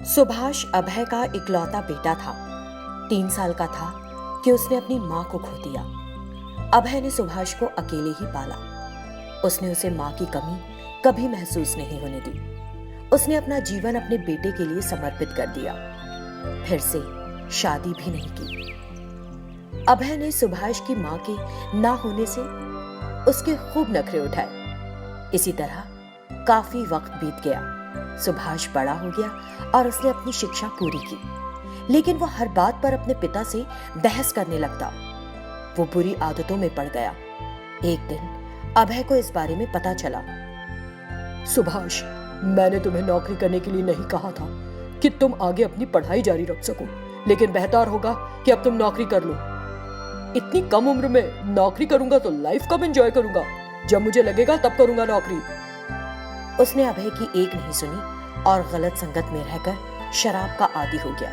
सुभाष अभय का इकलौता बेटा था। 3 साल का था कि उसने अपनी मां को खो दिया। अभय ने सुभाष को अकेले ही पाला। उसने उसे मां की कमी कभी महसूस नहीं होने दी। उसने अपना जीवन अपने बेटे के लिए समर्पित कर दिया। फिर से शादी भी नहीं की। अभय ने सुभाष की मां के ना होने से उसके खूब नखरे उठाए। इसी तरह काफी वक्त बीत गया। सुभाष बड़ा हो गया और उसने अपनी शिक्षा पूरी की, लेकिन वो हर बात पर अपने पिता से बहस करने लगता। वो बुरी आदतों में पड़ गया। एक दिन अभय को इस बारे में पता चला। सुभाष, मैंने तुम्हें नौकरी करने के लिए नहीं कहा था कि तुम आगे अपनी पढ़ाई जारी रख सको, लेकिन बेहतर होगा कि अब तुम नौकरी कर लो। इतनी कम उम्र में नौकरी करूंगा तो लाइफ कब एंजॉय करूंगा? जब मुझे लगेगा तब करूंगा नौकरी। उसने अभय की एक नहीं सुनी और गलत संगत में रहकर शराब का आदी हो गया।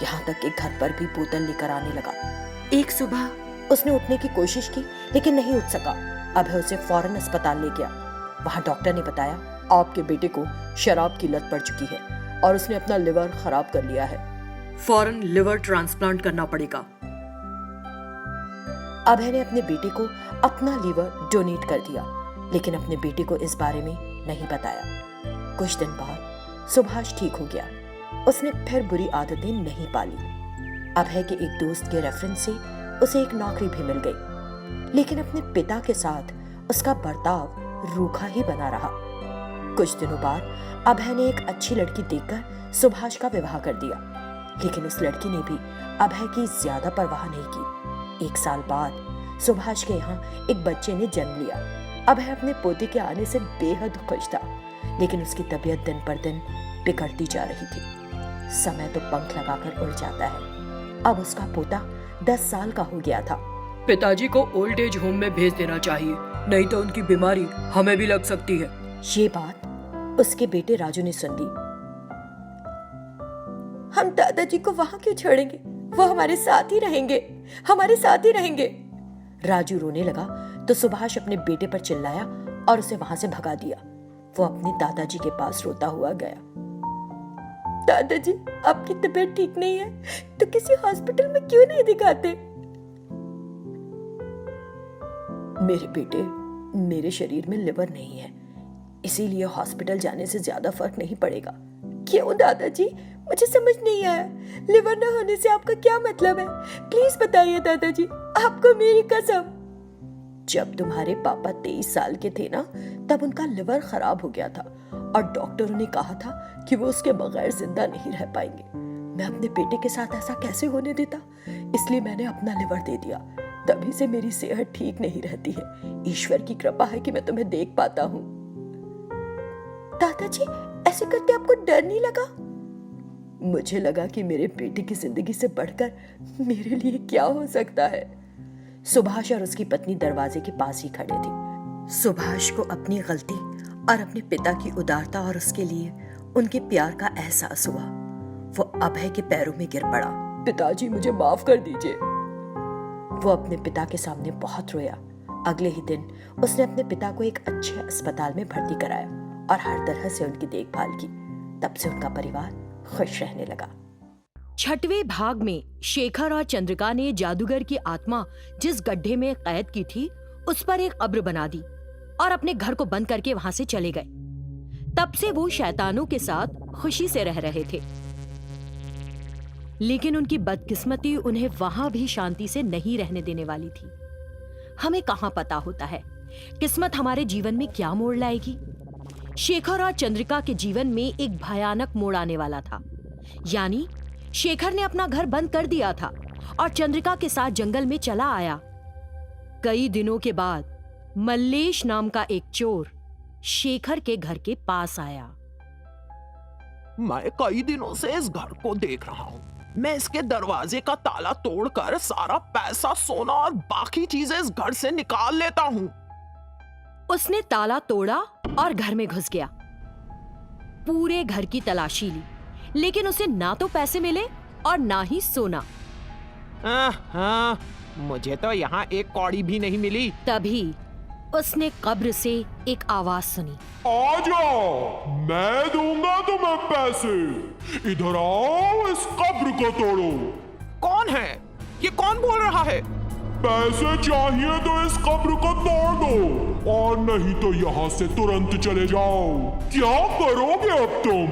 यहाँ तक कि घर पर भी बोतल लेकर आने लगा। एक सुबह उसने उठने की कोशिश की, लेकिन नहीं उठ सका। अभय उसे फौरन अस्पताल ले गया। वहां डॉक्टर ने बताया, आपके बेटे को शराब की लत पड़ चुकी है और उसने अपना लिवर खराब कर लिया है। फौरन लिवर ट्रांसप्लांट करना पड़ेगा। अभय ने अपने बेटे को अपना लीवर डोनेट कर दिया, लेकिन अपने बेटे को इस बारे में नहीं बताया। कुछ दिन बाद सुभाष ठीक हो गया। उसने फिर बुरी आदतें नहीं पाली। अभय के एक दोस्त के रेफरेंस से उसे एक नौकरी भी मिल गई, लेकिन अपने पिता के साथ उसका बर्ताव रूखा ही बना रहा। कुछ दिनों बाद अभय ने एक अच्छी लड़की देखकर सुभाष का विवाह कर दिया, लेकिन उस लड़की ने भी अभय की ज्यादा परवाह नहीं की। 1 साल बाद सुभाष के यहाँ एक बच्चे ने जन्म लिया। अभय अपने पोते के आने से बेहद खुश था, लेकिन उसकी तबीयत दिन पर दिन बिगड़ती जा रही थी। समय तो पंख लगाकर उड़ जाता है। अब उसका पोता 10 साल का हो गया था। पिताजी को ओल्ड एज होम में भेज देना चाहिए, नहीं तो उनकी बीमारी हमें भी लग सकती है। ये बात उसके बेटे राजू ने सुन ली। हम दादाजी को वहां क्यों छोड़ेंगे? वो हमारे साथ ही रहेंगे, हमारे साथ ही रहेंगे। राजू रोने लगा तो सुभाष अपने बेटे पर चिल्लाया और उसे वहां से भगा दिया। वो अपने दादाजी के पास रोता हुआ गया। दादाजी, आपकी तबीयत ठीक नहीं है तो किसी हॉस्पिटल में क्यों नहीं दिखाते? मेरे बेटे, मेरे शरीर में लिवर नहीं है, इसीलिए हॉस्पिटल जाने से ज्यादा फर्क नहीं पड़ेगा। क्यों दादाजी? मुझे समझ नहीं आया। लिवर न होने से आपका क्या मतलब है? प्लीज बताइए दादाजी, आपको मेरी कसम। जब तुम्हारे पापा 23 साल के थे ना, तब उनका लिवर खराब हो गया था और डॉक्टरों ने कहा था कि वो उसके बगैर जिंदा नहीं रह पाएंगे। मैं अपने बेटे के साथ ऐसा कैसे होने देता? इसलिए मैंने अपना लिवर दे दिया। तभी से मेरी सेहत ठीक नहीं रहती है। ईश्वर की कृपा है कि मैं तुम्हें देख पाता हूँ। दादाजी, ऐसे करते आपको डर नहीं लगा? मुझे लगा कि मेरे बेटे की जिंदगी से बढ़कर मेरे लिए क्या हो सकता है। सुभाष और उसकी पत्नी दरवाजे के पास ही खड़े थे। सुभाष को अपनी गलती और अपने पिता की उदारता और उसके लिए उनके प्यार का एहसास हुआ। वो अभय के पैरों में गिर पड़ा। पिताजी, मुझे माफ कर दीजिए। वो अपने पिता के सामने बहुत रोया। अगले ही दिन उसने अपने पिता को एक अच्छे अस्पताल में भर्ती कराया और हर तरह से उनकी देखभाल की। तब से उनका परिवार खुश रहने लगा। 6वें भाग में शेखर और चंद्रिका ने जादूगर की आत्मा जिस गड्ढे में कैद की थी उस पर एक कब्र बना दी और अपने घर को बंद करके वहां से चले गए। तब से वो शैतानों के साथ खुशी से रह रहे थे, लेकिन उनकी बदकिस्मती उन्हें वहां भी शांति से नहीं रहने देने वाली थी। हमें कहां पता होता है किस्मत हमारे जीवन में क्या मोड़ लाएगी। शेखर और चंद्रिका के जीवन में एक भयानक मोड़ आने वाला था। यानी शेखर ने अपना घर बंद कर दिया था और चंद्रिका के साथ जंगल में चला आया। कई दिनों के बाद मल्लेश नाम का एक चोर शेखर के घर के पास आया। मैं कई दिनों से इस घर को देख रहा हूँ। मैं इसके दरवाजे का ताला तोड़कर सारा पैसा, सोना और बाकी चीजें इस घर से निकाल लेता हूँ। उसने ताला तोड़ा और घर में घुस गया। पूरे घर की तलाशी ली, लेकिन उसे ना तो पैसे मिले और ना ही सोना। मुझे तो यहाँ एक कौड़ी भी नहीं मिली। तभी उसने कब्र से एक आवाज सुनी। आ जाओ, मैं दूंगा तुम्हें पैसे। इधर आओ, इस कब्र को तोड़ो। कौन है ये? कौन बोल रहा है? पैसे चाहिए तो इस कब्र को तोड़ दो, और नहीं तो यहाँ से तुरंत चले जाओ। क्या करोगे अब तुम?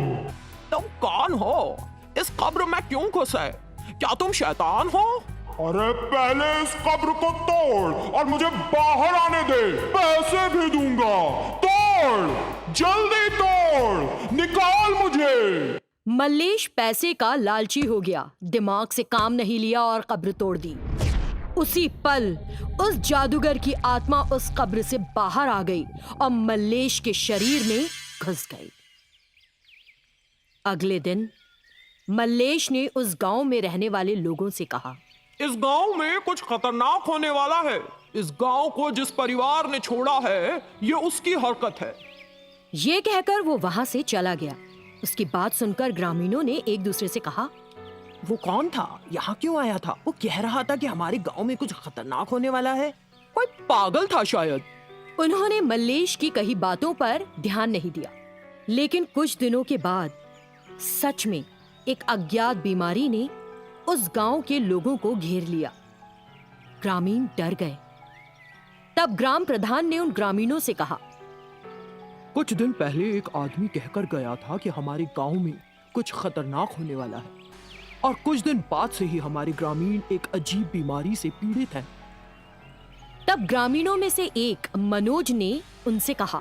तुम कौन हो? इस कब्र में क्यों घुसे? क्या तुम शैतान हो? अरे पहले इस कब्र को तोड़ और मुझे बाहर आने दे, पैसे भी दूंगा। तोड़, जल्दी तोड़, निकाल मुझे। मल्लेश पैसे का लालची हो गया, दिमाग से काम नहीं लिया और कब्र तोड़ दी। उसी पल उस जादूगर की आत्मा उस कब्र से बाहर आ गई और मल्लेश के शरीर में घुस गई। अगले दिन मल्लेश ने उस गांव में रहने वाले लोगों से कहा, इस गांव में कुछ खतरनाक होने वाला है। इस गांव को जिस परिवार ने छोड़ा है, ये उसकी हरकत है। ये कहकर वो वहां से चला गया। उसकी बात सुनकर ग्रामीणों ने एक दूसरे से कहा, वो कौन था? यहाँ क्यों आया था? वो कह रहा था कि हमारे गांव में कुछ खतरनाक होने वाला है। कोई पागल था शायद। उन्होंने मल्लेश की कही बातों पर ध्यान नहीं दिया। लेकिन कुछ दिनों के बाद सच में एक अज्ञात बीमारी ने उस गांव के लोगों को घेर लिया। ग्रामीण डर गए। तब ग्राम प्रधान ने उन ग्रामीणों से कहा, कुछ दिन पहले एक आदमी कहकर गया था कि हमारे गांव में कुछ खतरनाक होने वाला है, और कुछ दिन बाद से ही हमारे ग्रामीण एक अजीब बीमारी से पीड़ित हैं। तब ग्रामीणों में से एक मनोज ने उनसे कहा,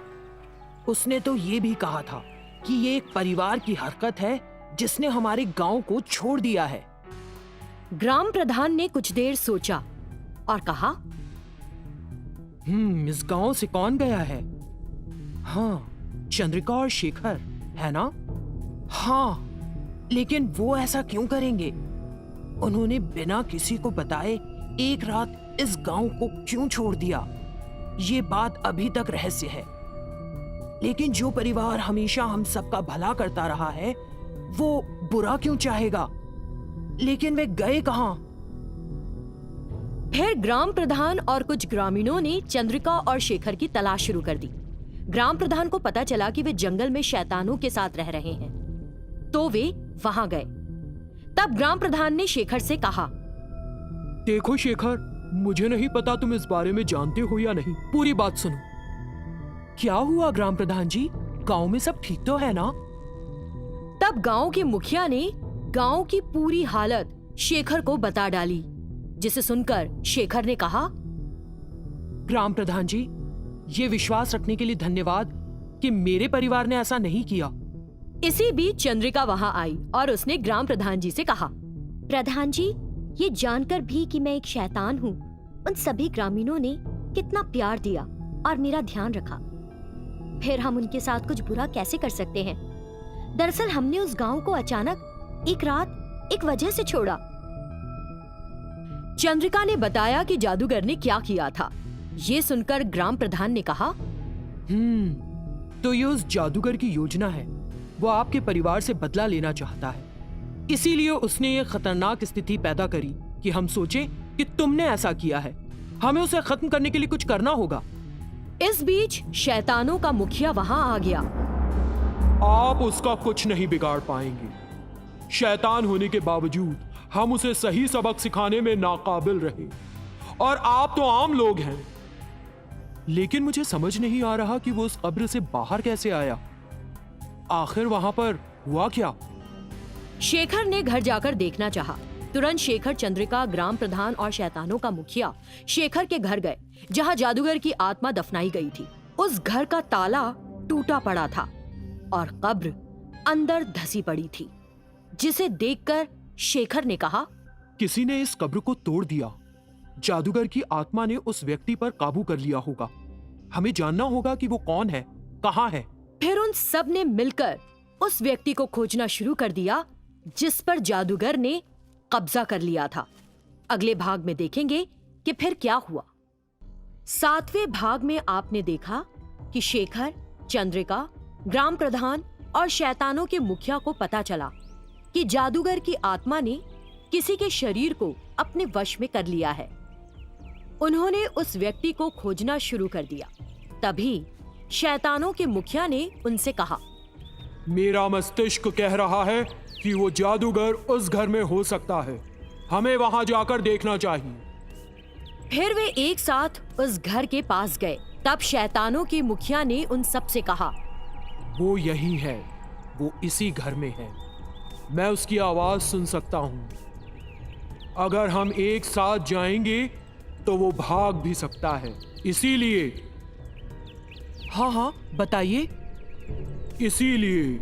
उसने तो ये भी कहा था कि ये एक परिवार की हरकत है जिसने हमारे गांव को छोड़ दिया है। ग्राम प्रधान ने कुछ देर सोचा और कहा, इस गांव से कौन गया है? हाँ, चंद्रिका और शेखर, है ना? हाँ, लेकिन वो ऐसा क्यों करेंगे? उन्होंने बिना किसी को बताए एक रात इस गांव को क्यों छोड़ दिया? ये बात अभी तक रहस्य है। लेकिन जो परिवार हमेशा हम सबका भला करता रहा है, वो बुरा क्यों चाहेगा? लेकिन वे गए कहां? फिर ग्राम प्रधान और कुछ ग्रामीणों ने चंद्रिका और शेखर की तलाश शुरू कर दी। ग्राम प्रधान को पता चला कि वे जंगल में शैतानों के साथ रह रहे हैं, तो वे वहां गए। तब ग्राम प्रधान ने शेखर से कहा, देखो शेखर, मुझे नहीं पता तुम इस बारे में जानते हो या नहीं। पूरी बात सुनो। क्या हुआ ग्राम प्रधान जी? गांव में सब ठीक तो है ना? तब गांव के मुखिया ने गांव की पूरी हालत शेखर को बता डाली, जिसे सुनकर शेखर ने कहा, ग्राम प्रधान जी, ये विश्वास रखने के लिए धन्यवाद कि मेरे परिवार ने ऐसा नहीं किया। इसी बीच चंद्रिका वहां आई और उसने ग्राम प्रधान जी से कहा, प्रधान जी, ये जानकर भी कि मैं एक शैतान हूँ, उन सभी ग्रामीणों ने कितना प्यार दिया और मेरा ध्यान रखा। फिर हम उनके साथ कुछ बुरा कैसे कर सकते हैं? दरअसल हमने उस गांव को अचानक एक रात एक वजह से छोड़ा। चंद्रिका ने बताया कि जादूगर ने क्या किया था। ये सुनकर ग्राम प्रधान ने कहा, तो ये उस जादूगर की योजना है। वो आपके परिवार से बदला लेना चाहता है, इसीलिए उसने ये खतरनाक स्थिति पैदा करी कि हम सोचे कि तुमने ऐसा किया है। हमें उसे खत्म करने के लिए कुछ करना होगा। इस बीच शैतानों का मुखिया वहां आ गया। आप उसका कुछ नहीं बिगाड़ पाएंगे। शैतान होने के बावजूद हम उसे सही सबक सिखाने में नाकाबिल रहे, और आप तो आम लोग हैं। लेकिन मुझे समझ नहीं आ रहा कि वो उस कब्र से बाहर कैसे आया। आखिर वहां पर हुआ क्या? शेखर ने घर जाकर देखना चाहा। तुरंत शेखर, चंद्रिका, ग्राम प्रधान और शैतानों का मुखिया शेखर के घर गए, जहां जादूगर की आत्मा दफनाई गई थी। उस घर का ताला टूटा पड़ा था और कब्र अंदर धसी पड़ी थी, जिसे देखकर शेखर ने कहा, किसी ने इस कब्र को तोड़ दिया। जादूगर की आत्मा ने उस व्यक्ति पर काबू कर लिया होगा। हमें जानना होगा कि वो कौन है, कहाँ है। फिर उन सब ने मिलकर उस व्यक्ति को खोजना शुरू कर दिया जिस पर जादूगर ने कब्जा कर लिया था। अगले भाग में देखेंगे कि फिर क्या हुआ। 7वें भाग में आपने देखा कि शेखर, चंद्रिका, ग्राम प्रधान और शैतानों के मुखिया को पता चला कि जादूगर की आत्मा ने किसी के शरीर को अपने वश में कर लिया है। उन्होंने उस व्यक्ति को खोजना शुरू कर दिया। तभी शैतानों के मुखिया ने उनसे कहा, मेरा मस्तिष्क कह रहा है कि वो जादूगर उस घर में हो सकता है। हमें वहां जाकर देखना चाहिए। फिर वे एक साथ उस घर के पास गए। तब शैतानों के मुखिया ने उन सब से कहा, वो यही है, वो इसी घर में है। मैं उसकी आवाज सुन सकता हूं। अगर हम एक साथ जाएंगे तो वो भाग भी सकता है। इसीलिए हाँ, बताइए। इसीलिए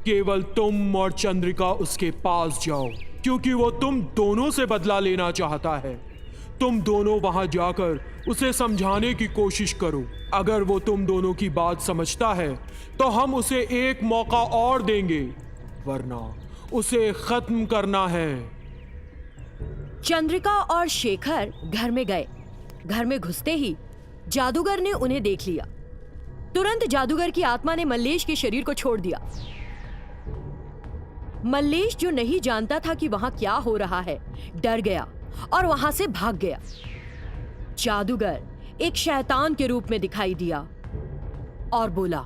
केवल तुम और चंद्रिका उसके पास जाओ, क्योंकि वो तुम दोनों से बदला लेना चाहता है। तुम दोनों वहां जाकर उसे समझाने की कोशिश करो। अगर वो तुम दोनों की बात समझता है तो हम उसे एक मौका और देंगे, वरना उसे खत्म करना है। चंद्रिका और शेखर घर में गए। घर में घुसते ही जादूगर ने उन्हें देख लिया। तुरंत जादूगर की आत्मा ने मल्लेश के शरीर को छोड़ दिया। मल्लेश, जो नहीं जानता था कि वहां क्या हो रहा है, डर गया और वहां से भाग गया। जादूगर एक शैतान के रूप में दिखाई दिया और बोला,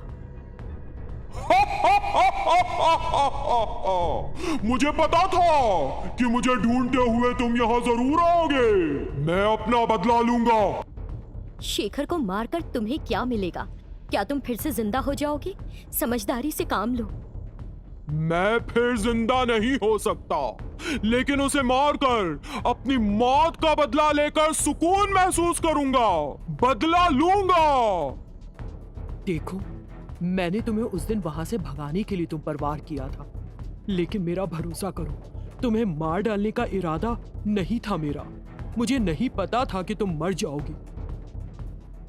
मुझे पता था कि मुझे ढूंढते हुए तुम यहाँ जरूर आओगे। मैं अपना बदला लूंगा। शेखर को मारकर तुम्हें क्या मिलेगा? क्या तुम फिर से जिंदा हो जाओगे? समझदारी से काम लो। मैं फिर जिंदा नहीं हो सकता, लेकिन उसे मारकर अपनी मौत का बदला लेकर सुकून महसूस करूंगा। बदला लूंगा। देखो, मैंने तुम्हें उस दिन वहां से भगाने के लिए तुम पर वार किया था, लेकिन मेरा भरोसा करो, तुम्हें मार डालने का इरादा नहीं था मेरा। मुझे नहीं पता था कि तुम मर जाओगे।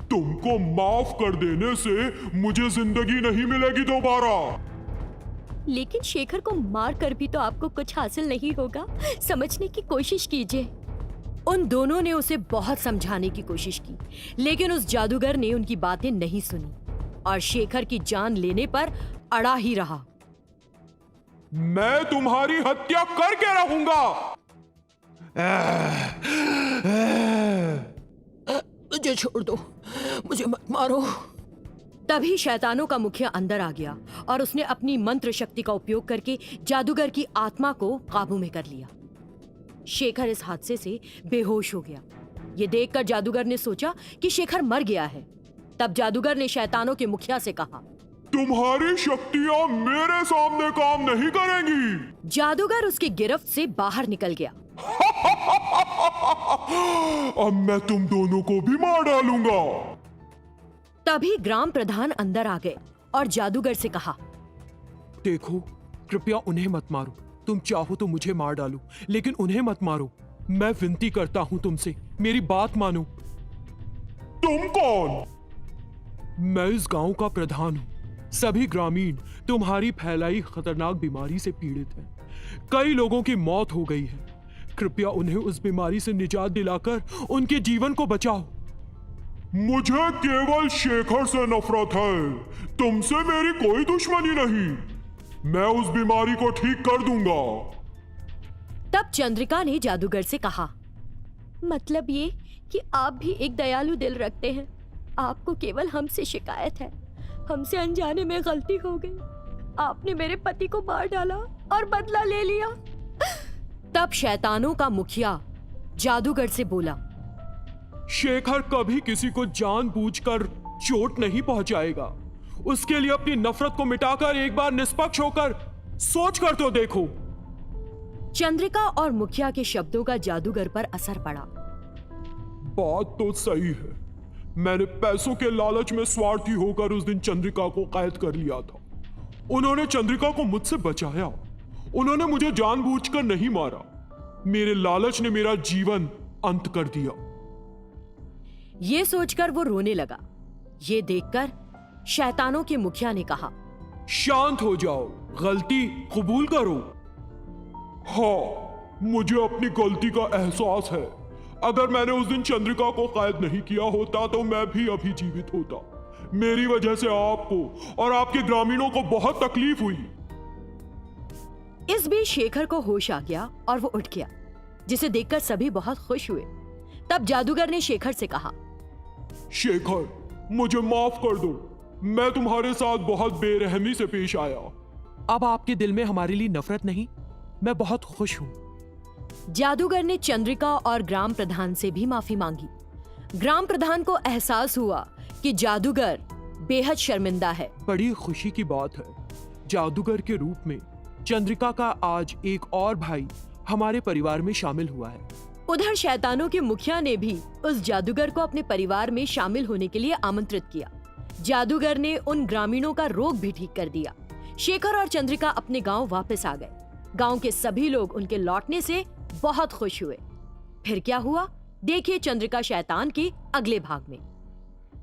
तुमको माफ कर देने से मुझे जिंदगी नहीं मिलेगी दोबारा। लेकिन शेखर को मार कर भी तो आपको कुछ हासिल नहीं होगा। समझने की कोशिश कीजिए। उन दोनों ने उसे बहुत समझाने की कोशिश की, लेकिन उस जादूगर ने उनकी बातें नहीं सुनी और शेखर की जान लेने पर अड़ा ही रहा। मैं तुम्हारी हत्या करके रहूंगा। मुझे छोड़ दो, मुझे मत मारो। तभी शैतानों का मुखिया अंदर आ गया और उसने अपनी मंत्र शक्ति का उपयोग करके जादूगर की आत्मा को काबू में कर लिया। शेखर इस हादसे से बेहोश हो गया। ये देखकर जादूगर ने सोचा कि शेखर मर गया है। तब जादूगर ने शैतानों के मुखिया से कहा, तुम्हारी शक्तियां मेरे सामने काम नहीं करेंगी। जादूगर उसकी गिरफ्त से बाहर निकल गया। अब मैं तुम दोनों को भी मार डालूंगा। तभी ग्राम प्रधान अंदर आ गए और जादूगर से कहा, देखो, कृपया उन्हें मत मारो। तुम चाहो तो मुझे मार डालो, लेकिन उन्हें मत मारो। मैं विनती करता हूं तुमसे, मेरी बात मानो। तुम कौन? मैं इस गांव का प्रधान हूं। सभी ग्रामीण तुम्हारी फैलाई खतरनाक बीमारी से पीड़ित हैं। कई लोगों की मौत हो गई है। कृपया उन्हें उस बीमारी से निजात दिलाकर उनके जीवन को बचाओ। मुझे केवल शेखर से नफरत है। तुमसे मेरी कोई दुश्मनी नहीं। मैं उस बीमारी को ठीक कर दूंगा। तब चंद्रिका ने जादूगर से कहा, मतलब ये कि आप भी एक दयालु दिल रखते हैं। आपको केवल हमसे शिकायत है। हमसे अनजाने में गलती हो गई। आपने मेरे पति को मार डाला और बदला ले लिया। तब शैतानों का मुखिया जादूगर से बोला, शेखर कभी किसी को जानबूझकर चोट नहीं पहुंचाएगा। उसके लिए अपनी नफरत को मिटाकर एक बार निष्पक्ष होकर सोच कर तो देखो। चंद्रिका और मुखिया के शब्दों का जादूगर पर असर पड़ा। बात तो सही है। मैंने पैसों के लालच में स्वार्थी होकर उस दिन चंद्रिका को कैद कर लिया था। उन्होंने चंद्रिका को मुझसे बचाया। उन्होंने मुझे जानबूझकर नहीं मारा। मेरे लालच ने मेरा जीवन अंत कर दिया। ये सोचकर वो रोने लगा। ये देखकर शैतानों के मुखिया ने कहा, शांत हो जाओ, गलती कबूल करो। हाँ, मुझे अपनी गलती का एहसास है। अगर मैंने उस दिन चंद्रिका को कैद नहीं किया होता तो मैं भी अभी जीवित होता। मेरी वजह से आपको और आपके ग्रामीणों को बहुत तकलीफ हुई। इस बीच शेखर को होश आ गया और वो उठ गया, जिसे देखकर सभी बहुत खुश हुए। तब जादूगर ने शेखर से कहा, शेखर, मुझे माफ कर दो। मैं तुम्हारे साथ बहुत बेरहमी से पेश आया। अब आपके दिल में हमारे लिए नफरत नहीं, मैं बहुत खुश हूँ। जादूगर ने चंद्रिका और ग्राम प्रधान से भी माफी मांगी। ग्राम प्रधान को एहसास हुआ कि जादूगर बेहद शर्मिंदा है। बड़ी खुशी की बात है, जादूगर के रूप में चंद्रिका का आज एक और भाई हमारे परिवार में शामिल हुआ है। उधर शैतानों के मुखिया ने भी उस जादूगर को अपने परिवार में शामिल होने के लिए आमंत्रित किया। जादूगर ने उन ग्रामीणों का रोग भी ठीक कर दिया। शेखर और चंद्रिका अपने गांव वापस आ गए। गांव के सभी लोग उनके लौटने से बहुत खुश हुए। फिर क्या हुआ, देखिए चंद्रिका शैतान के अगले भाग में।